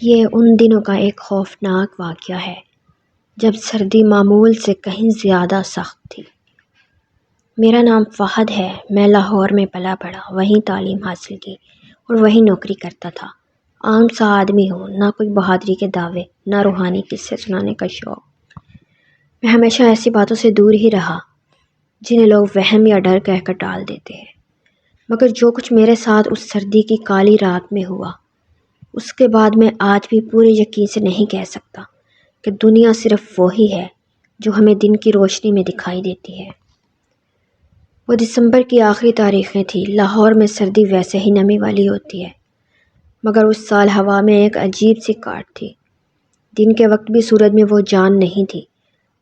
یہ ان دنوں کا ایک خوفناک واقعہ ہے جب سردی معمول سے کہیں زیادہ سخت تھی۔ میرا نام فہد ہے۔ میں لاہور میں پلا بڑھا، وہیں تعلیم حاصل کی اور وہیں نوکری کرتا تھا۔ عام سا آدمی ہوں، نہ کوئی بہادری کے دعوے، نہ روحانی قصے سنانے کا شوق۔ میں ہمیشہ ایسی باتوں سے دور ہی رہا جنہیں لوگ وہم یا ڈر کہہ کر ٹال دیتے ہیں۔ مگر جو کچھ میرے ساتھ اس سردی کی کالی رات میں ہوا، اس کے بعد میں آج بھی پورے یقین سے نہیں کہہ سکتا کہ دنیا صرف وہی ہے جو ہمیں دن کی روشنی میں دکھائی دیتی ہے۔ وہ دسمبر کی آخری تاریخیں تھیں۔ لاہور میں سردی ویسے ہی نمی والی ہوتی ہے، مگر اس سال ہوا میں ایک عجیب سی کاٹ تھی۔ دن کے وقت بھی سورج میں وہ جان نہیں تھی،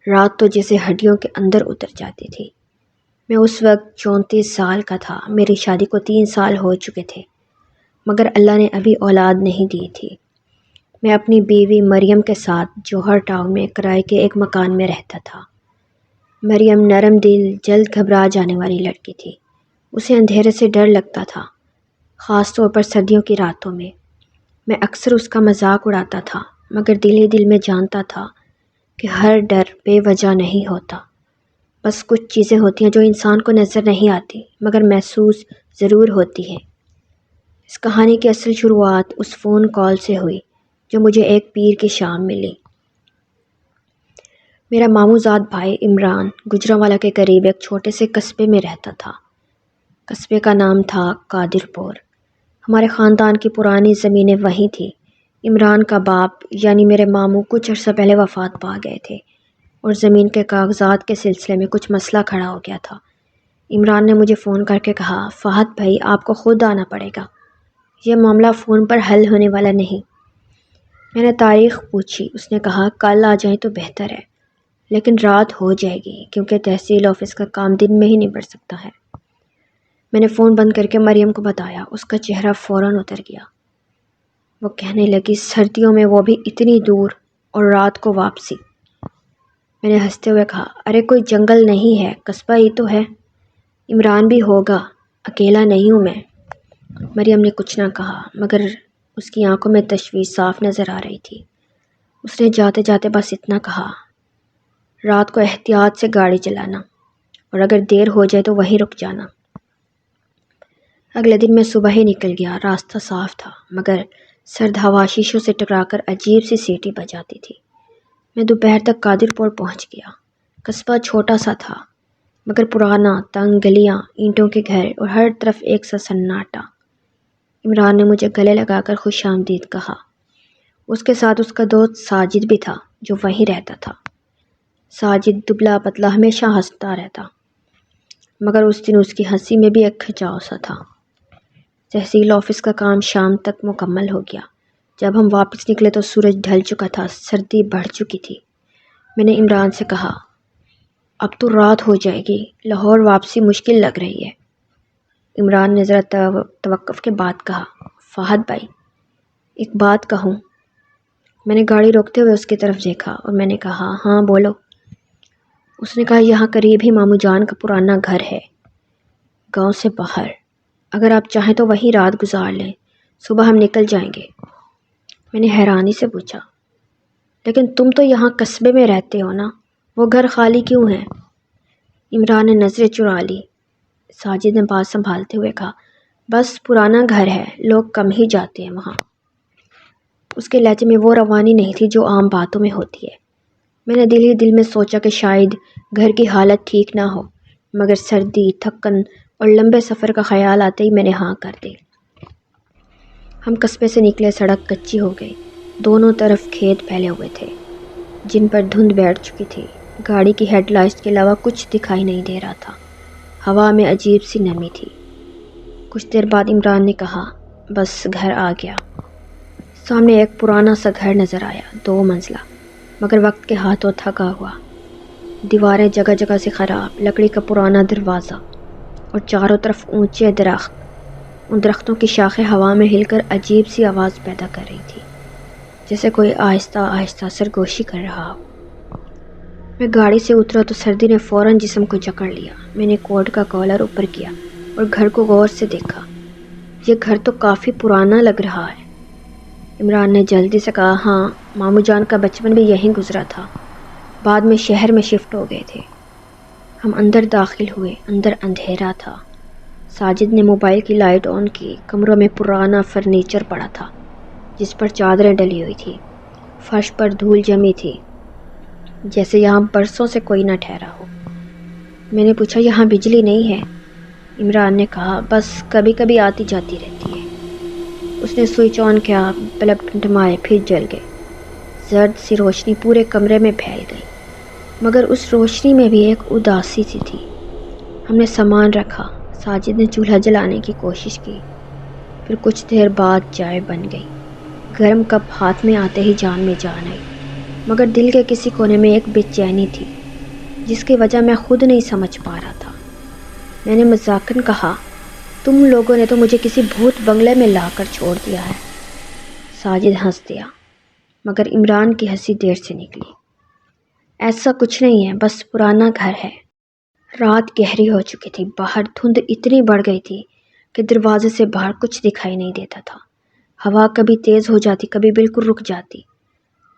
رات تو جیسے ہڈیوں کے اندر اتر جاتی تھی۔ میں اس وقت 34 سال کا تھا۔ میری شادی کو 3 سال ہو چکے تھے، مگر اللہ نے ابھی اولاد نہیں دی تھی۔ میں اپنی بیوی مریم کے ساتھ جوہر ٹاؤن میں کرائے کے ایک مکان میں رہتا تھا۔ مریم نرم دل، جلد گھبرا جانے والی لڑکی تھی۔ اسے اندھیرے سے ڈر لگتا تھا، خاص طور پر سردیوں کی راتوں میں۔ میں اکثر اس کا مذاق اڑاتا تھا، مگر دل ہی دل میں جانتا تھا کہ ہر ڈر بے وجہ نہیں ہوتا۔ بس کچھ چیزیں ہوتی ہیں جو انسان کو نظر نہیں آتی، مگر محسوس ضرور ہوتی ہیں۔ اس کہانی کی اصل شروعات اس فون کال سے ہوئی جو مجھے ایک پیر کی شام ملی۔ میرا ماموزاد بھائی عمران گجرانوالہ کے قریب ایک چھوٹے سے قصبے میں رہتا تھا۔ قصبے کا نام تھا قادر پور۔ ہمارے خاندان کی پرانی زمینیں وہیں تھیں۔ عمران کا باپ یعنی میرے ماموں کچھ عرصہ پہلے وفات پا گئے تھے اور زمین کے کاغذات کے سلسلے میں کچھ مسئلہ کھڑا ہو گیا تھا۔ عمران نے مجھے فون کر کے کہا، فہد بھائی آپ کو خود آنا پڑے گا، یہ معاملہ فون پر حل ہونے والا نہیں۔ میں نے تاریخ پوچھی۔ اس نے کہا کل آ جائیں تو بہتر ہے، لیکن رات ہو جائے گی کیونکہ تحصیل آفس کا کام دن میں ہی نبٹ سکتا ہے۔ میں نے فون بند کر کے مریم کو بتایا۔ اس کا چہرہ فوراً اتر گیا۔ وہ کہنے لگی سردیوں میں وہ بھی اتنی دور اور رات کو واپسی۔ میں نے ہنستے ہوئے کہا، ارے کوئی جنگل نہیں ہے، قصبہ ہی تو ہے، عمران بھی ہوگا، اکیلا نہیں ہوں میں۔ مریم نے کچھ نہ کہا، مگر اس کی آنکھوں میں تشویش صاف نظر آ رہی تھی۔ اس نے جاتے جاتے بس اتنا کہا، رات کو احتیاط سے گاڑی چلانا اور اگر دیر ہو جائے تو وہیں رک جانا۔ اگلے دن میں صبح ہی نکل گیا۔ راستہ صاف تھا، مگر سرد ہوا شیشوں سے ٹکرا کر عجیب سی سیٹی بجاتی تھی۔ میں دوپہر تک قادر پور پہنچ گیا۔ قصبہ چھوٹا سا تھا، مگر پرانا، تنگ گلیاں، اینٹوں کے گھر اور ہر طرف ایک سا سناٹا۔ عمران نے مجھے گلے لگا کر خوش آمدید کہا۔ اس کے ساتھ اس کا دوست ساجد بھی تھا جو وہیں رہتا تھا۔ ساجد دبلا پتلا، ہمیشہ ہنستا رہتا، مگر اس دن اس کی ہنسی میں بھی ایک کھچاؤ سا تھا۔ تحصیل آفس کا کام شام تک مکمل ہو گیا۔ جب ہم واپس نکلے تو سورج ڈھل چکا تھا، سردی بڑھ چکی تھی۔ میں نے عمران سے کہا، اب تو رات ہو جائے گی، لاہور واپسی مشکل لگ رہی ہے۔ عمران نے ذرا توقف کے بعد کہا، فہد بھائی ایک بات کہوں؟ میں نے گاڑی روکتے ہوئے اس کی طرف دیکھا اور میں نے کہا، ہاں بولو۔ اس نے کہا، یہاں قریب ہی ماموں جان کا پرانا گھر ہے، گاؤں سے باہر۔ اگر آپ چاہیں تو وہیں رات گزار لیں، صبح ہم نکل جائیں گے۔ میں نے حیرانی سے پوچھا، لیکن تم تو یہاں قصبے میں رہتے ہو نا، وہ گھر خالی کیوں ہے؟ عمران نے نظریں چرا لی۔ ساجد نے بات سنبھالتے ہوئے کہا، بس پرانا گھر ہے، لوگ کم ہی جاتے ہیں وہاں۔ اس کے لہجے میں وہ روانی نہیں تھی جو عام باتوں میں ہوتی ہے۔ میں نے دل ہی دل میں سوچا کہ شاید گھر کی حالت ٹھیک نہ ہو، مگر سردی، تھکن اور لمبے سفر کا خیال آتے ہی میں نے ہاں کر دی۔ ہم قصبے سے نکلے، سڑک کچی ہو گئی، دونوں طرف کھیت پھیلے ہوئے تھے جن پر دھند بیٹھ چکی تھی۔ گاڑی کی ہیڈ لائٹس کے علاوہ کچھ دکھائی نہیں دے رہا تھا۔ ہوا میں عجیب سی نمی تھی۔ کچھ دیر بعد عمران نے کہا، بس گھر آ گیا۔ سامنے ایک پرانا سا گھر نظر آیا، 2 منزلہ، مگر وقت کے ہاتھوں تھکا ہوا۔ دیواریں جگہ جگہ سے خراب، لکڑی کا پرانا دروازہ اور چاروں طرف اونچے درخت۔ ان درختوں کی شاخیں ہوا میں ہل کر عجیب سی آواز پیدا کر رہی تھی، جیسے کوئی آہستہ آہستہ سرگوشی کر رہا ہو۔ میں گاڑی سے اترا تو سردی نے فوراً جسم کو جکڑ لیا۔ میں نے کوٹ کا کالر اوپر کیا اور گھر کو غور سے دیکھا۔ یہ گھر تو کافی پرانا لگ رہا ہے۔ عمران نے جلدی سے کہا، ہاں، ماموں جان کا بچپن بھی یہیں گزرا تھا، بعد میں شہر میں شفٹ ہو گئے تھے۔ ہم اندر داخل ہوئے، اندر اندھیرا تھا۔ ساجد نے موبائل کی لائٹ آن کی۔ کمروں میں پرانا فرنیچر پڑا تھا جس پر چادریں ڈلی ہوئی تھی، فرش پر دھول جمی تھی، جیسے یہاں برسوں سے کوئی نہ ٹھہرا ہو۔ میں نے پوچھا، یہاں بجلی نہیں ہے؟ عمران نے کہا، بس کبھی کبھی آتی جاتی رہتی ہے۔ اس نے سوئچ آن کیا، بلب ٹمٹمائے، پھر جل گئے۔ زرد سی روشنی پورے کمرے میں پھیل گئی، مگر اس روشنی میں بھی ایک اداسی سی تھی۔ ہم نے سامان رکھا، ساجد نے چولہا جلانے کی کوشش کی، پھر کچھ دیر بعد چائے بن گئی۔ گرم کپ ہاتھ میں آتے ہی جان میں جان آئی، مگر دل کے کسی کونے میں ایک بے چینی تھی جس کی وجہ میں خود نہیں سمجھ پا رہا تھا۔ میں نے مذاقن کہا، تم لوگوں نے تو مجھے کسی بھوت بنگلے میں لا کر چھوڑ دیا ہے۔ ساجد ہنس دیا، مگر عمران کی ہنسی دیر سے نکلی۔ ایسا کچھ نہیں ہے، بس پرانا گھر ہے۔ رات گہری ہو چکی تھی، باہر دھند اتنی بڑھ گئی تھی کہ دروازے سے باہر کچھ دکھائی نہیں دیتا تھا۔ ہوا کبھی تیز ہو جاتی، کبھی بالکل رک جاتی۔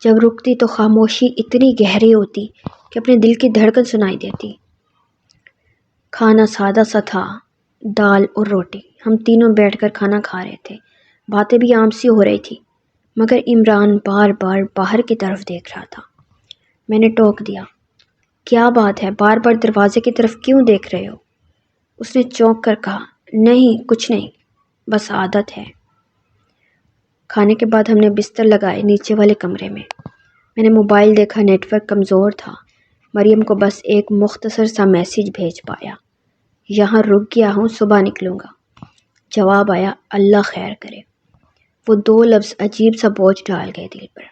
جب رکتی تو خاموشی اتنی گہری ہوتی کہ اپنے دل کی دھڑکن سنائی دیتی۔ کھانا سادہ سا تھا، دال اور روٹی۔ ہم تینوں بیٹھ کر کھانا کھا رہے تھے، باتیں بھی عام سی ہو رہی تھی، مگر عمران بار بار باہر کی طرف دیکھ رہا تھا۔ میں نے ٹوک دیا، کیا بات ہے، بار بار دروازے کی طرف کیوں دیکھ رہے ہو؟ اس نے چونک کر کہا، نہیں کچھ نہیں، بس عادت ہے۔ کھانے کے بعد ہم نے بستر لگائے نیچے والے کمرے میں۔ میں نے موبائل دیکھا، نیٹ ورک کمزور تھا۔ مریم کو بس ایک مختصر سا میسیج بھیج پایا، یہاں رک گیا ہوں، صبح نکلوں گا۔ جواب آیا، اللہ خیر کرے۔ وہ دو لفظ عجیب سا بوجھ ڈال گئے دل پر۔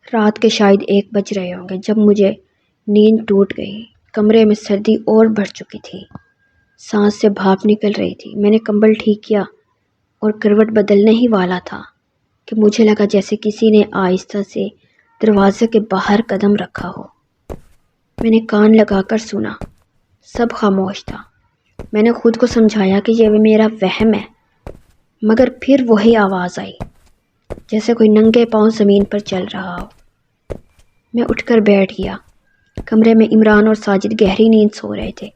رات کے شاید 1 بج رہے ہوں گے جب مجھے نیند ٹوٹ گئی۔ کمرے میں سردی اور بڑھ چکی تھی، سانس سے بھاپ نکل رہی تھی۔ میں نے کمبل ٹھیک کیا اور کروٹ بدلنے ہی والا تھا کہ مجھے لگا جیسے کسی نے آہستہ سے دروازے کے باہر قدم رکھا ہو۔ میں نے کان لگا کر سنا، سب خاموش تھا۔ میں نے خود کو سمجھایا کہ یہ میرا وہم ہے، مگر پھر وہی آواز آئی، جیسے کوئی ننگے پاؤں زمین پر چل رہا ہو۔ میں اٹھ کر بیٹھ گیا۔ کمرے میں عمران اور ساجد گہری نیند سو رہے تھے۔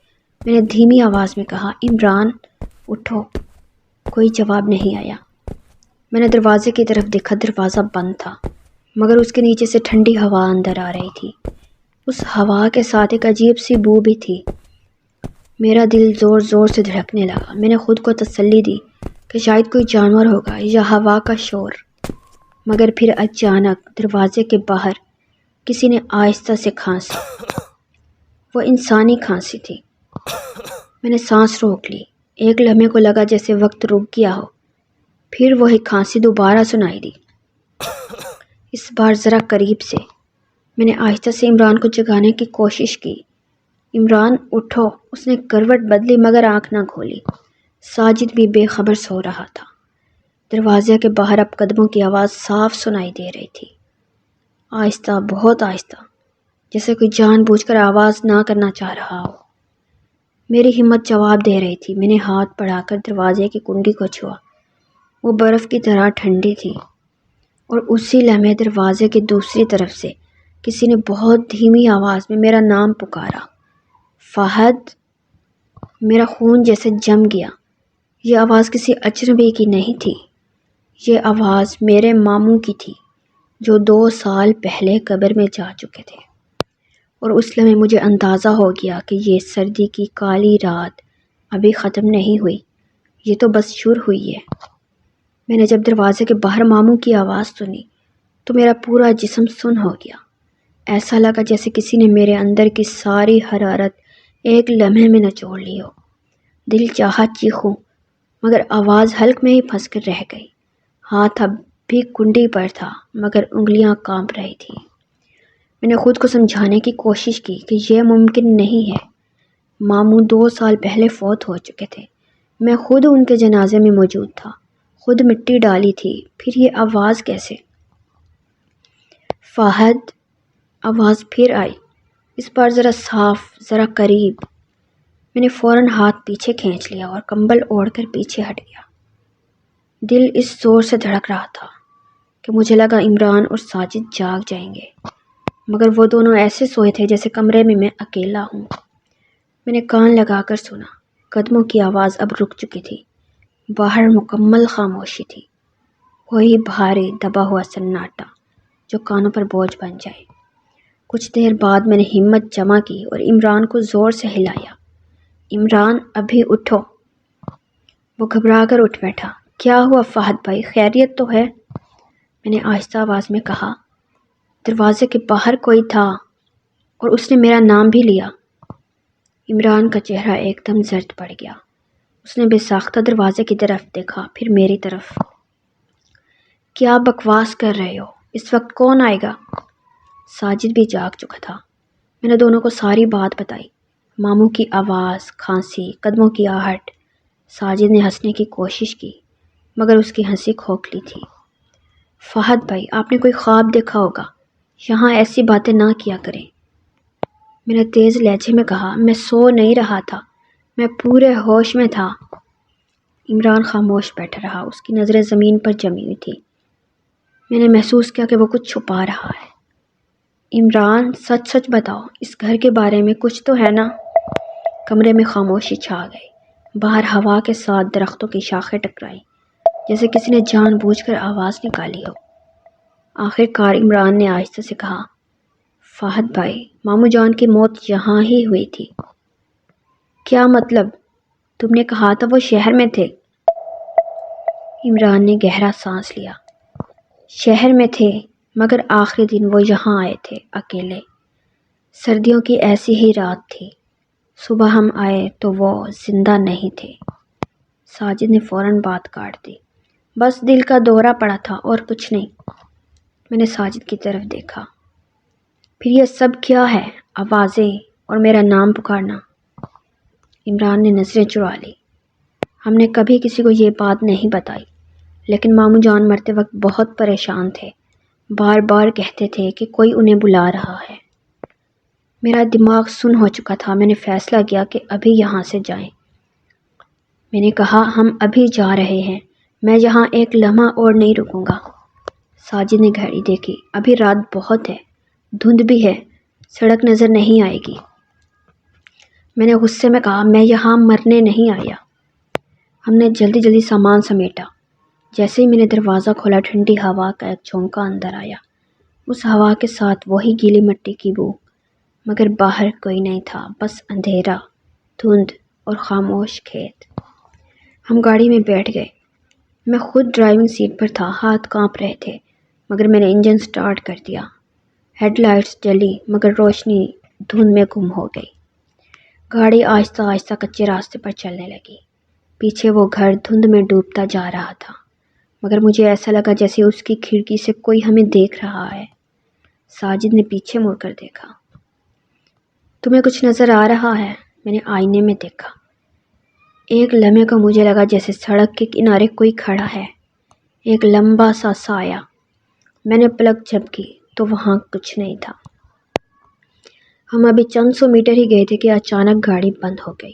میں نے دھیمی آواز میں کہا، عمران اٹھو۔ کوئی جواب نہیں آیا۔ میں نے دروازے کی طرف دیکھا، دروازہ بند تھا، مگر اس کے نیچے سے ٹھنڈی ہوا اندر آ رہی تھی۔ اس ہوا کے ساتھ ایک عجیب سی بو بھی تھی۔ میرا دل زور زور سے دھڑکنے لگا۔ میں نے خود کو تسلی دی کہ شاید کوئی جانور ہوگا یا ہوا کا شور، مگر پھر اچانک دروازے کے باہر کسی نے آہستہ سے کھانسی۔ وہ انسانی کھانسی تھی۔ میں نے سانس روک لی۔ ایک لمحے کو لگا جیسے وقت رک گیا ہو، پھر وہی کھانسی دوبارہ سنائی دی، اس بار ذرا قریب سے۔ میں نے آہستہ سے عمران کو جگانے کی کوشش کی، عمران اٹھو۔ اس نے کروٹ بدلی مگر آنکھ نہ کھولی۔ ساجد بھی بے خبر سو رہا تھا۔ دروازے کے باہر اب قدموں کی آواز صاف سنائی دے رہی تھی، آہستہ، بہت آہستہ، جیسے کوئی جان بوجھ کر آواز نہ کرنا چاہ رہا ہو۔ میری ہمت جواب دے رہی تھی۔ میں نے ہاتھ بڑھا کر دروازے کی کنڈی کو چھوا۔ وہ برف کی طرح ٹھنڈی تھی، اور اسی لمحے دروازے کی دوسری طرف سے کسی نے بہت دھیمی آواز میں میرا نام پکارا، فہد۔ میرا خون جیسے جم گیا۔ یہ آواز کسی اجنبی کی نہیں تھی، یہ آواز میرے ماموں کی تھی جو 2 سال پہلے قبر میں جا چکے تھے۔ اور اس لمحے مجھے اندازہ ہو گیا کہ یہ سردی کی کالی رات ابھی ختم نہیں ہوئی، یہ تو بس شروع ہوئی ہے۔ میں نے جب دروازے کے باہر ماموں کی آواز سنی تو میرا پورا جسم سن ہو گیا۔ ایسا لگا جیسے کسی نے میرے اندر کی ساری حرارت ایک لمحے میں نچوڑ لی ہو۔ دل چاہا چیخوں، مگر آواز حلق میں ہی پھنس کر رہ گئی۔ ہاتھ اب بھی کنڈی پر تھا، مگر انگلیاں کانپ رہی تھیں۔ میں نے خود کو سمجھانے کی کوشش کی کہ یہ ممکن نہیں ہے۔ ماموں 2 سال پہلے فوت ہو چکے تھے، میں خود ان کے جنازے میں موجود تھا، خود مٹی ڈالی تھی، پھر یہ آواز کیسے؟ فہد، آواز پھر آئی، اس بار ذرا صاف، ذرا قریب۔ میں نے فوراً ہاتھ پیچھے کھینچ لیا اور کمبل اوڑھ کر پیچھے ہٹ گیا۔ دل اس زور سے دھڑک رہا تھا کہ مجھے لگا عمران اور ساجد جاگ جائیں گے، مگر وہ دونوں ایسے سوئے تھے جیسے کمرے میں اکیلا ہوں۔ میں نے کان لگا کر سنا۔ قدموں کی آواز اب رک چکی تھی۔ باہر مکمل خاموشی تھی، وہی بھاری دبا ہوا سناٹا جو کانوں پر بوجھ بن جائے۔ کچھ دیر بعد میں نے ہمت جمع کی اور عمران کو زور سے ہلایا۔ عمران، ابھی اٹھو۔ وہ گھبرا کر اٹھ بیٹھا۔ کیا ہوا فہد بھائی، خیریت تو ہے؟ میں نے آہستہ آواز میں کہا۔ دروازے کے باہر کوئی تھا اور اس نے میرا نام بھی لیا۔ عمران کا چہرہ ایک دم زرد پڑ گیا۔ اس نے بے ساختہ دروازے کی طرف دیکھا، پھر میری طرف۔ کیا بکواس کر رہے ہو؟ اس وقت کون آئے گا؟ ساجد بھی جاگ چکا تھا۔ میں نے دونوں کو ساری بات بتائی، ماموں کی آواز، کھانسی، قدموں کی آہٹ۔ ساجد نے ہنسنے کی کوشش کی مگر اس کی ہنسی کھوکھلی تھی۔ فہد بھائی، آپ نے کوئی خواب دیکھا ہوگا، یہاں ایسی باتیں نہ کیا کریں۔ میں نے تیز لہجے میں کہا، میں سو نہیں رہا تھا، میں پورے ہوش میں تھا۔ عمران خاموش بیٹھا رہا، اس کی نظریں زمین پر جمی ہوئی تھی۔ میں نے محسوس کیا کہ وہ کچھ چھپا رہا ہے۔ عمران، سچ سچ بتاؤ، اس گھر کے بارے میں کچھ تو ہے نا؟ کمرے میں خاموشی چھا گئی۔ باہر ہوا کے ساتھ درختوں کی شاخیں ٹکرائی جیسے کسی نے جان بوجھ کر آواز نکالی ہو۔ آخر کار عمران نے آہستہ سے کہا، فہد بھائی، ماموں جان کی موت یہاں ہی ہوئی تھی۔ کیا مطلب؟ تم نے کہا تھا وہ شہر میں تھے۔ عمران نے گہرا سانس لیا۔ شہر میں تھے مگر آخری دن وہ یہاں آئے تھے اکیلے۔ سردیوں کی ایسی ہی رات تھی۔ صبح ہم آئے تو وہ زندہ نہیں تھے۔ ساجد نے فوراً بات کاٹ دی۔ بس دل کا دورہ پڑا تھا اور کچھ نہیں۔ میں نے ساجد کی طرف دیکھا۔ پھر یہ سب کیا ہے؟ آوازیں اور میرا نام پکارنا۔ عمران نے نظریں چرا لی۔ ہم نے کبھی کسی کو یہ بات نہیں بتائی، لیکن ماموں جان مرتے وقت بہت پریشان تھے، بار بار کہتے تھے کہ کوئی انہیں بلا رہا ہے۔ میرا دماغ سن ہو چکا تھا۔ میں نے فیصلہ کیا کہ ابھی یہاں سے جائیں۔ میں نے کہا، ہم ابھی جا رہے ہیں، میں یہاں ایک لمحہ اور نہیں رکوں گا۔ ساجد نے گھڑی دیکھی۔ ابھی رات بہت ہے، دھند بھی ہے، سڑک نظر نہیں آئے گی۔ میں نے غصے میں کہا، میں یہاں مرنے نہیں آیا۔ ہم نے جلدی جلدی سامان سمیٹا۔ جیسے ہی میں نے دروازہ کھولا، ٹھنڈی ہوا کا ایک جھونکا اندر آیا۔ اس ہوا کے ساتھ وہی گیلی مٹی کی بو، مگر باہر کوئی نہیں تھا، بس اندھیرا، دھند اور خاموش کھیت۔ ہم گاڑی میں بیٹھ گئے۔ میں خود ڈرائیونگ سیٹ پر تھا، ہاتھ کانپ رہے تھے، مگر میں نے انجن سٹارٹ کر دیا۔ ہیڈ لائٹس جلی مگر روشنی دھند میں گم ہو گئی۔ گاڑی آہستہ آہستہ کچے راستے پر چلنے لگی۔ پیچھے وہ گھر دھند میں ڈوبتا جا رہا تھا، مگر مجھے ایسا لگا جیسے اس کی کھڑکی سے کوئی ہمیں دیکھ رہا ہے۔ ساجد نے پیچھے مڑ کر دیکھا۔ تمہیں کچھ نظر آ رہا ہے؟ میں نے آئینے میں دیکھا۔ ایک لمحے کو مجھے لگا جیسے سڑک کے کنارے کوئی کھڑا ہے، ایک لمبا سا سایہ۔ میں نے پلک جھپکی تو وہاں کچھ نہیں تھا۔ ہم ابھی چند سو میٹر ہی گئے تھے کہ اچانک گاڑی بند ہو گئی۔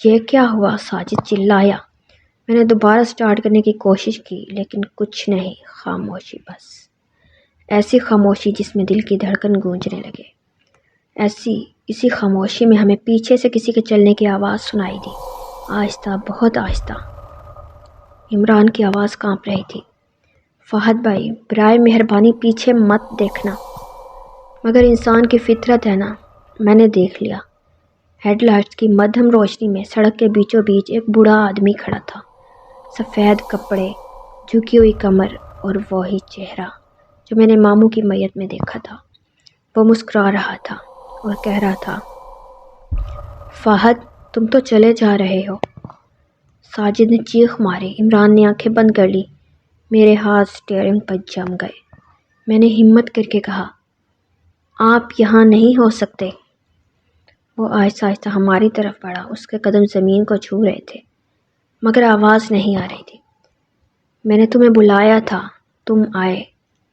یہ کیا ہوا؟ ساجد چلایا۔ میں نے دوبارہ سٹارٹ کرنے کی کوشش کی لیکن کچھ نہیں، خاموشی بس۔ ایسی خاموشی جس میں دل کی دھڑکن گونجنے لگے۔ اسی خاموشی میں ہمیں پیچھے سے کسی کے چلنے کی آواز سنائی دی، آہستہ، بہت آہستہ۔ عمران کی آواز کانپ رہی تھی، فہد بھائی، برائے مہربانی پیچھے مت دیکھنا۔ مگر انسان کی فطرت ہے نا۔ میں نے دیکھ لیا۔ ہیڈ لائٹس کی مدھم روشنی میں سڑک کے بیچوں بیچ ایک بوڑھا آدمی کھڑا تھا، سفید کپڑے، جھکی ہوئی کمر اور وہی چہرہ جو میں نے ماموں کی میت میں دیکھا تھا۔ وہ مسکرا رہا تھا اور کہہ رہا تھا، فہد، تم تو چلے جا رہے ہو۔ ساجد نے چیخ ماری۔ عمران نے آنکھیں بند کر لی۔ میرے ہاتھ سٹیئرنگ پر جم گئے۔ میں نے ہمت کر کے کہا، آپ یہاں نہیں ہو سکتے۔ وہ آہستہ آہستہ ہماری طرف بڑھا۔ اس کے قدم زمین کو چھو رہے تھے مگر آواز نہیں آ رہی تھی۔ میں نے تمہیں بلایا تھا، تم آئے،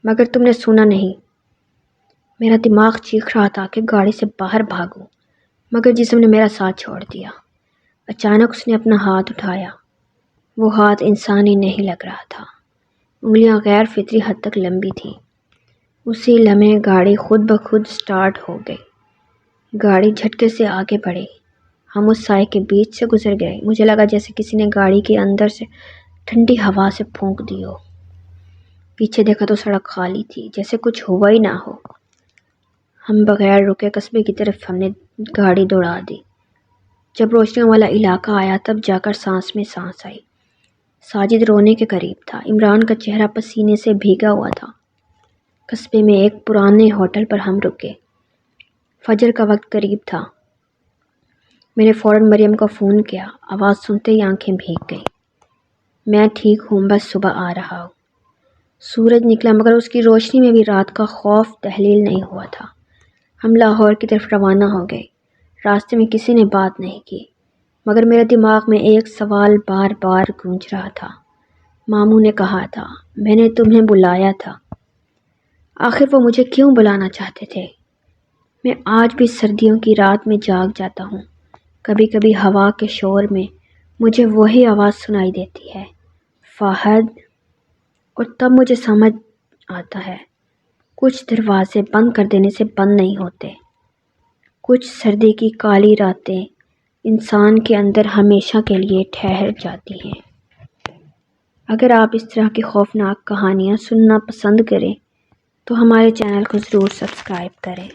مگر تم نے سنا نہیں۔ میرا دماغ چیخ رہا تھا کہ گاڑی سے باہر بھاگوں، مگر جسم نے میرا ساتھ چھوڑ دیا۔ اچانک اس نے اپنا ہاتھ اٹھایا وہ ہاتھ انسانی نہیں لگ رہا تھا، انگلیاں غیر فطری حد تک لمبی تھیں۔ اسی لمحے گاڑی خود بخود سٹارٹ ہو گئی۔ گاڑی جھٹکے سے آگے بڑھی۔ ہم اس سائے کے بیچ سے گزر گئے۔ مجھے لگا جیسے کسی نے گاڑی کے اندر سے ٹھنڈی ہوا سے پھونک دی ہو۔ پیچھے دیکھا تو سڑک خالی تھی، جیسے کچھ ہوا ہی نہ ہو۔ ہم بغیر رکے قصبے کی طرف ہم نے گاڑی دوڑا دی۔ جب روشنیوں والا علاقہ آیا تب جا کر سانس میں سانس آئی۔ ساجد رونے کے قریب تھا، عمران کا چہرہ پسینے سے بھیگا ہوا تھا۔ قصبے میں ایک پرانے ہوٹل پر ہم رکے۔ فجر کا وقت قریب تھا۔ میں نے فوراً مریم کو فون کیا، آواز سنتے ہی آنکھیں بھیگ گئیں۔ میں ٹھیک ہوں، بس صبح آ رہا ہوں۔ سورج نکلا مگر اس کی روشنی میں بھی رات کا خوف تحلیل نہیں ہوا تھا۔ ہم لاہور کی طرف روانہ ہو گئے۔ راستے میں کسی نے بات نہیں کی، مگر میرے دماغ میں ایک سوال بار بار گونج رہا تھا۔ ماموں نے کہا تھا، میں نے تمہیں بلایا تھا۔ آخر وہ مجھے کیوں بلانا چاہتے تھے؟ میں آج بھی سردیوں کی رات میں جاگ جاتا ہوں۔ کبھی کبھی ہوا کے شور میں مجھے وہی آواز سنائی دیتی ہے، فہد، اور تب مجھے سمجھ آتا ہے کچھ دروازے بند کر دینے سے بند نہیں ہوتے۔ کچھ سردی کی کالی راتیں انسان کے اندر ہمیشہ کے لیے ٹھہر جاتی ہیں۔ اگر آپ اس طرح کی خوفناک کہانیاں سننا پسند کریں تو ہمارے چینل کو ضرور سبسکرائب کریں۔